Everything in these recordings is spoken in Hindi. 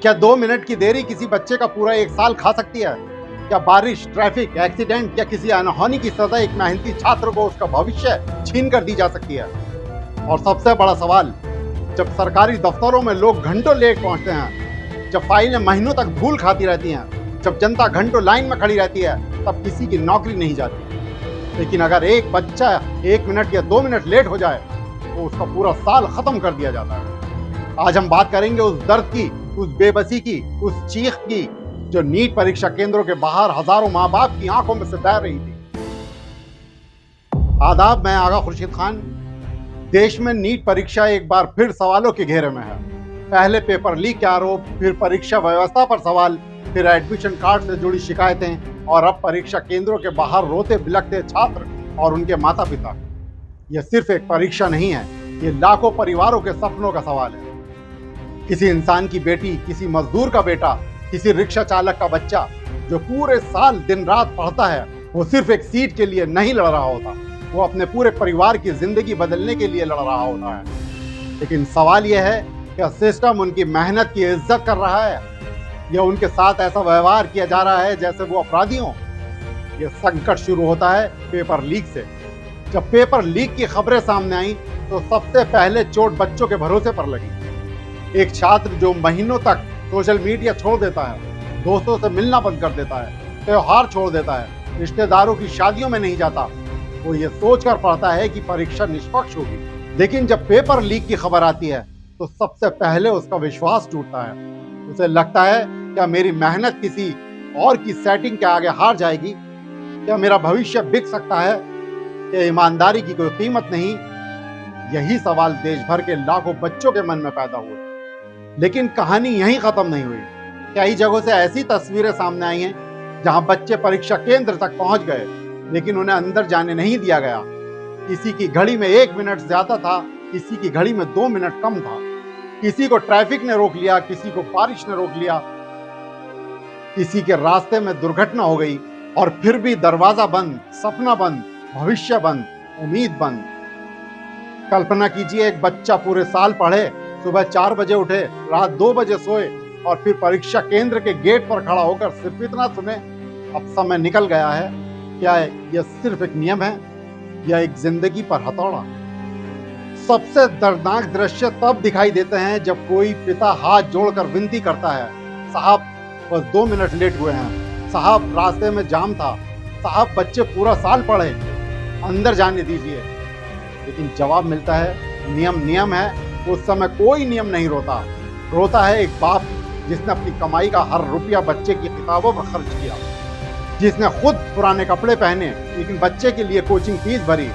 क्या 2 मिनट की देरी किसी बच्चे का पूरा एक साल खा सकती है? क्या बारिश, ट्रैफिक, एक्सीडेंट या किसी अनहोनी की सजा एक मेहनती छात्र को उसका भविष्य छीन कर दी जा सकती है? और सबसे बड़ा सवाल, जब सरकारी दफ्तरों में लोग घंटों लेट पहुंचते हैं, जब फाइलें महीनों तक धूल खाती रहती हैं, जब जनता घंटों लाइन में खड़ी रहती है, तब किसी की नौकरी नहीं जाती। लेकिन अगर एक बच्चा 1 मिनट या 2 मिनट लेट हो जाए तो उसका पूरा साल खत्म कर दिया जाता है। आज हम बात करेंगे उस दर्द की, उस बेबसी की, उस चीख की जो नीट परीक्षा केंद्रों के बाहर हजारों माँ बाप की आंखों में से बह रही थी। आदाब, मैं आगा खुर्शीद खान। देश में नीट परीक्षा एक बार फिर सवालों के घेरे में है। पहले पेपर लीक के आरोप, फिर परीक्षा व्यवस्था पर सवाल, फिर एडमिशन कार्ड से जुड़ी शिकायतें और अब परीक्षा केंद्रों के बाहर रोते बिलखते छात्र और उनके माता पिता। यह सिर्फ एक परीक्षा नहीं है, ये लाखों परिवारों के सपनों का सवाल है। किसी इंसान की बेटी, किसी मजदूर का बेटा, किसी रिक्शा चालक का बच्चा जो पूरे साल दिन रात पढ़ता है, वो सिर्फ एक सीट के लिए नहीं लड़ रहा होता, वो अपने पूरे परिवार की जिंदगी बदलने के लिए लड़ रहा होता है। लेकिन सवाल यह है, क्या सिस्टम उनकी मेहनत की इज्जत कर रहा है या उनके साथ ऐसा व्यवहार किया जा रहा है जैसे वो अपराधी हों? यह संकट शुरू होता है पेपर लीक से। जब पेपर लीक की खबरें सामने आई तो सबसे पहले चोट बच्चों के भरोसे पर लगी। एक छात्र जो महीनों तक सोशल मीडिया छोड़ देता है, दोस्तों से मिलना बंद कर देता है, त्योहार छोड़ देता है, रिश्तेदारों की शादियों में नहीं जाता, वो ये सोचकर पढ़ता है कि परीक्षा निष्पक्ष होगी। लेकिन जब पेपर लीक की खबर आती है तो सबसे पहले उसका विश्वास टूटता है। उसे लगता है, क्या मेरी मेहनत किसी और की सेटिंग के आगे हार जाएगी? क्या मेरा भविष्य बिक सकता है? क्या ईमानदारी की कोई कीमत नहीं? यही सवाल देश भर के लाखों बच्चों के मन में पैदा हुए। लेकिन कहानी यहीं खत्म नहीं हुई। कई जगहों से ऐसी तस्वीरें सामने आई हैं जहां बच्चे परीक्षा केंद्र तक पहुंच गए लेकिन उन्हें अंदर जाने नहीं दिया गया। किसी की घड़ी में 1 मिनट ज्यादा था, किसी की घड़ी में 2 मिनट कम था। किसी को ट्रैफिक ने रोक लिया, किसी को बारिश ने रोक लिया, किसी के रास्ते में दुर्घटना हो गई और फिर भी दरवाजा बंद, सपना बंद, भविष्य बंद, उम्मीद बंद। कल्पना कीजिए, एक बच्चा पूरे साल पढ़े, सुबह 4 बजे उठे, रात 2 बजे सोए और फिर परीक्षा केंद्र के गेट पर खड़ा होकर सिर्फ इतना सुने, अब समय निकल गया है। क्या यह सिर्फ एक नियम है या एक जिंदगी पर हथौड़ा? सबसे दर्दनाक दृश्य तब दिखाई देते हैं जब कोई पिता हाथ जोड़कर विनती करता है, साहब बस 2 मिनट लेट हुए हैं, साहब रास्ते में जाम था, साहब बच्चे पूरा साल पढ़े, अंदर जाने दीजिए। लेकिन जवाब मिलता है, नियम नियम है। उस समय कोई नियम नहीं रोता। रोता है एक बाप जिसने अपनी कमाई का हर रुपया बच्चे की किताबों पर खर्च किया, जिसने खुद पुराने कपड़े पहने लेकिन बच्चे के लिए कोचिंग फीस भरी,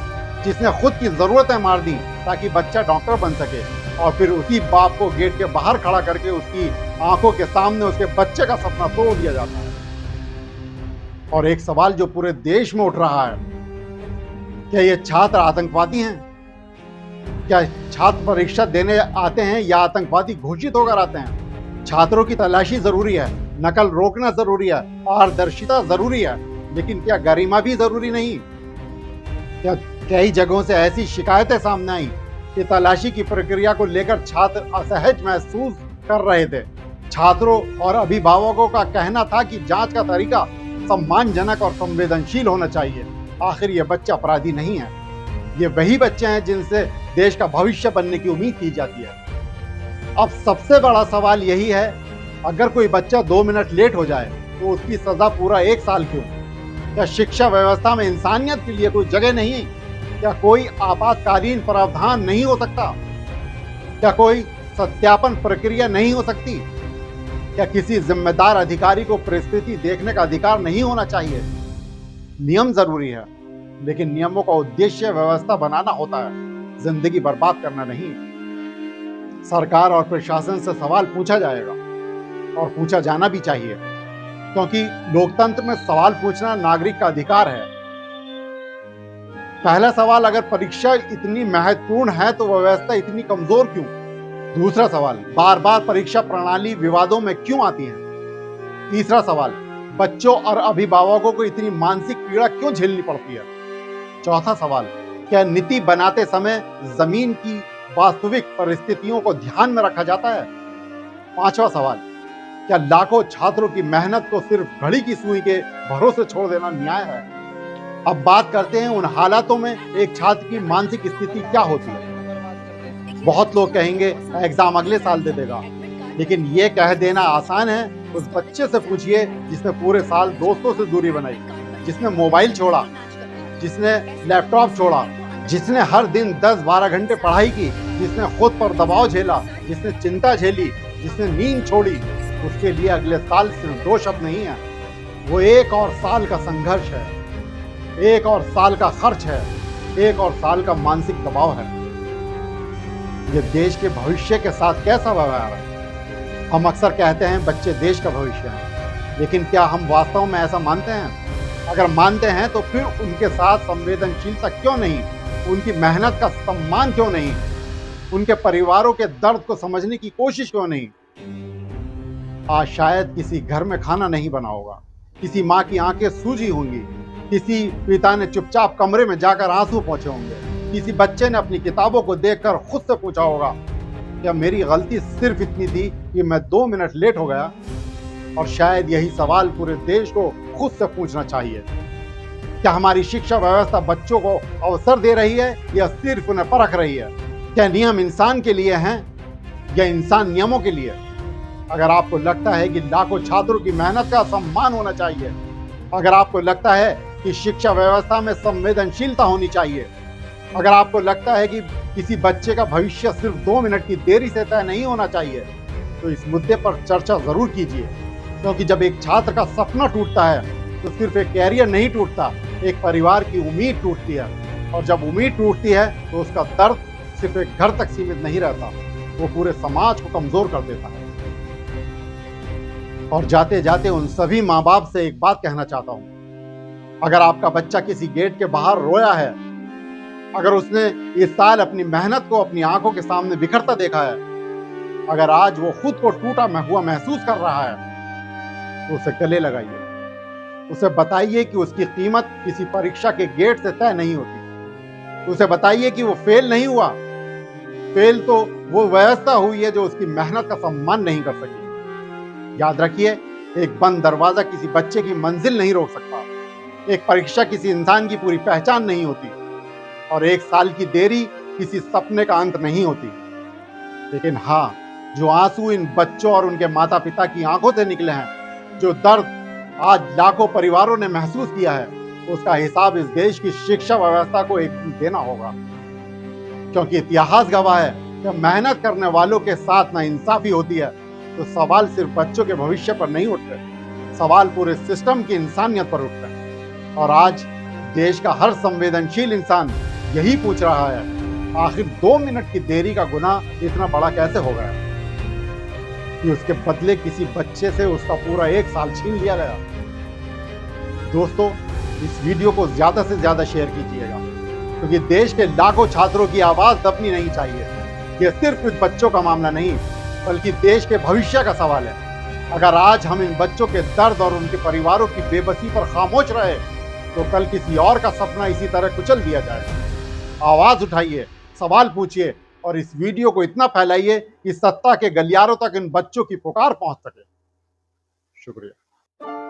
जिसने खुद की जरूरतें मार दी ताकि बच्चा डॉक्टर बन सके, और फिर उसी बाप को गेट के बाहर खड़ा करके उसकी आंखों के सामने उसके बच्चे का सपना तोड़ दिया जाता है। और एक सवाल जो पूरे देश में उठ रहा है, क्या ये छात्र आतंकवादी हैं? क्या छात्र परीक्षा देने आते हैं या आतंकवादी घोषित होकर आते हैं? छात्रों की तलाशी जरूरी है, नकल रोकना जरूरी है, पारदर्शिता जरूरी है, लेकिन क्या गरिमा भी जरूरी नहीं? क्या कई जगहों से ऐसी शिकायतें सामने आई कि तलाशी की प्रक्रिया को लेकर छात्र असहज महसूस कर रहे थे। छात्रों और अभिभावकों का कहना था कि जांच का तरीका सम्मानजनक और संवेदनशील होना चाहिए। आखिर ये बच्चा अपराधी नहीं है, ये वही बच्चे हैं जिनसे देश का भविष्य बनने की उम्मीद की जाती है। अब सबसे बड़ा सवाल यही है, अगर कोई बच्चा 2 मिनट लेट हो जाए तो उसकी सजा पूरा 1 साल क्यों? क्या शिक्षा व्यवस्था में इंसानियत के लिए कोई जगह नहीं? क्या कोई आपातकालीन प्रावधान नहीं हो सकता? क्या कोई सत्यापन प्रक्रिया नहीं हो सकती? क्या किसी जिम्मेदार अधिकारी को परिस्थिति देखने का अधिकार नहीं होना चाहिए? नियम जरूरी है, लेकिन नियमों का उद्देश्य व्यवस्था बनाना होता है, जिंदगी बर्बाद करना नहीं। सरकार और प्रशासन से सवाल पूछा जाएगा और पूछा जाना भी चाहिए, क्योंकि लोकतंत्र में सवाल पूछना नागरिक का अधिकार है। पहला सवाल, अगर परीक्षा इतनी महत्वपूर्ण है तो व्यवस्था इतनी कमजोर क्यों? दूसरा सवाल, बार बार परीक्षा प्रणाली विवादों में क्यों आती है? तीसरा सवाल, बच्चों और अभिभावकों को इतनी मानसिक पीड़ा क्यों झेलनी पड़ती है? चौथा सवाल, क्या नीति बनाते समय जमीन की वास्तविक परिस्थितियों को ध्यान में रखा जाता है? पांचवा सवाल, क्या लाखों छात्रों की मेहनत को सिर्फ घड़ी की सुई के भरोसे छोड़ देना न्याय है? अब बात करते हैं उन हालातों में एक छात्र की मानसिक स्थिति क्या होती है। बहुत लोग कहेंगे एग्जाम अगले साल दे देगा, लेकिन ये कह देना आसान है। उस बच्चे से पूछिए जिसने पूरे साल दोस्तों से दूरी बनाई, जिसने मोबाइल छोड़ा, जिसने लैपटॉप छोड़ा, जिसने हर दिन 10-12 घंटे पढ़ाई की, जिसने खुद पर दबाव झेला, जिसने चिंता झेली, जिसने नींद छोड़ी। उसके लिए अगले साल सिर्फ 2 शब्द नहीं है, वो 1 और साल का संघर्ष है, 1 और साल का खर्च है, 1 और साल का मानसिक दबाव है। ये देश के भविष्य के साथ कैसा व्यवहार है? हम अक्सर कहते हैं बच्चे देश का भविष्य हैं, लेकिन क्या हम वास्तव में ऐसा मानते हैं? अगर मानते हैं तो फिर उनके साथ संवेदनशीलता क्यों नहीं? उनकी मेहनत का सम्मान क्यों नहीं? उनके परिवारों के दर्द को समझने की कोशिश क्यों नहीं? आज शायद किसी घर में खाना नहीं बना होगा, किसी माँ की आंखें सूजी होंगी, किसी पिता ने चुपचाप कमरे में जाकर आंसू पोंछे होंगे, किसी बच्चे ने अपनी किताबों को देखकर खुद से पूछा होगा, क्या मेरी गलती सिर्फ इतनी थी कि मैं 2 मिनट लेट हो गया? और शायद यही सवाल पूरे देश को खुद से पूछना चाहिए। क्या हमारी शिक्षा व्यवस्था बच्चों को अवसर दे रही है या सिर्फ उन्हें परख रही है? क्या नियम इंसान के लिए हैं या इंसान नियमों के लिए? अगर आपको लगता है कि लाखों छात्रों की मेहनत का सम्मान होना चाहिए, अगर आपको लगता है कि शिक्षा व्यवस्था में संवेदनशीलता होनी चाहिए, अगर आपको लगता है कि किसी बच्चे का भविष्य सिर्फ 2 मिनट की देरी से तय नहीं होना चाहिए, तो इस मुद्दे पर चर्चा जरूर कीजिए। क्योंकि जब एक छात्र का सपना टूटता है तो सिर्फ एक कैरियर नहीं टूटता, एक परिवार की उम्मीद टूटती है। और जब उम्मीद टूटती है तो उसका दर्द सिर्फ एक घर तक सीमित नहीं रहता, वो पूरे समाज को कमजोर कर देता है। और जाते जाते उन सभी माँ बाप से एक बात कहना चाहता हूं, अगर आपका बच्चा किसी गेट के बाहर रोया है, अगर उसने इस साल अपनी मेहनत को अपनी आंखों के सामने बिखरता देखा है, अगर आज वो खुद को टूटा हुआ महसूस कर रहा है, तो उसे गले लगाइए, उसे बताइए कि उसकी कीमत किसी परीक्षा के गेट से तय नहीं होती। उसे बताइए कि वो फेल नहीं हुआ, फेल तो वो व्यवस्था हुई है जो उसकी मेहनत का सम्मान नहीं कर सकी। याद रखिए, एक बंद दरवाजा किसी बच्चे की मंजिल नहीं रोक सकता, एक परीक्षा किसी इंसान की पूरी पहचान नहीं होती, और 1 साल की देरी किसी सपने का अंत नहीं होती। लेकिन हाँ, जो आंसू इन बच्चों और उनके माता पिता की आंखों से निकले हैं, जो दर्द आज लाखों परिवारों ने महसूस किया है, उसका हिसाब इस देश की शिक्षा व्यवस्था को एक दिन देना होगा। क्योंकि इतिहास गवाह है कि मेहनत करने वालों के साथ नाइंसाफी होती है तो सवाल सिर्फ बच्चों के भविष्य पर नहीं उठते, सवाल पूरे सिस्टम की इंसानियत पर उठते हैं। और आज देश का हर संवेदनशील इंसान यही पूछ रहा है, आखिर 2 मिनट की देरी का गुनाह इतना बड़ा कैसे हो गया कि उसके बदले किसी बच्चे से उसका पूरा 1 साल छीन लिया गया। दोस्तों, इस वीडियो को ज्यादा से ज्यादा शेयर कीजिएगा, क्योंकि देश के लाखों छात्रों की आवाज दबनी नहीं चाहिए। यह सिर्फ इन बच्चों का मामला नहीं, बल्कि देश के भविष्य का सवाल है। अगर आज हम इन बच्चों के दर्द और उनके परिवारों की बेबसी पर खामोश रहे, तो कल किसी और का सपना इसी तरह कुचल दिया जाएगा। आवाज उठाइए, सवाल पूछिए और इस वीडियो को इतना फैलाइए कि सत्ता के गलियारों तक इन बच्चों की पुकार पहुंच सके। शुक्रिया।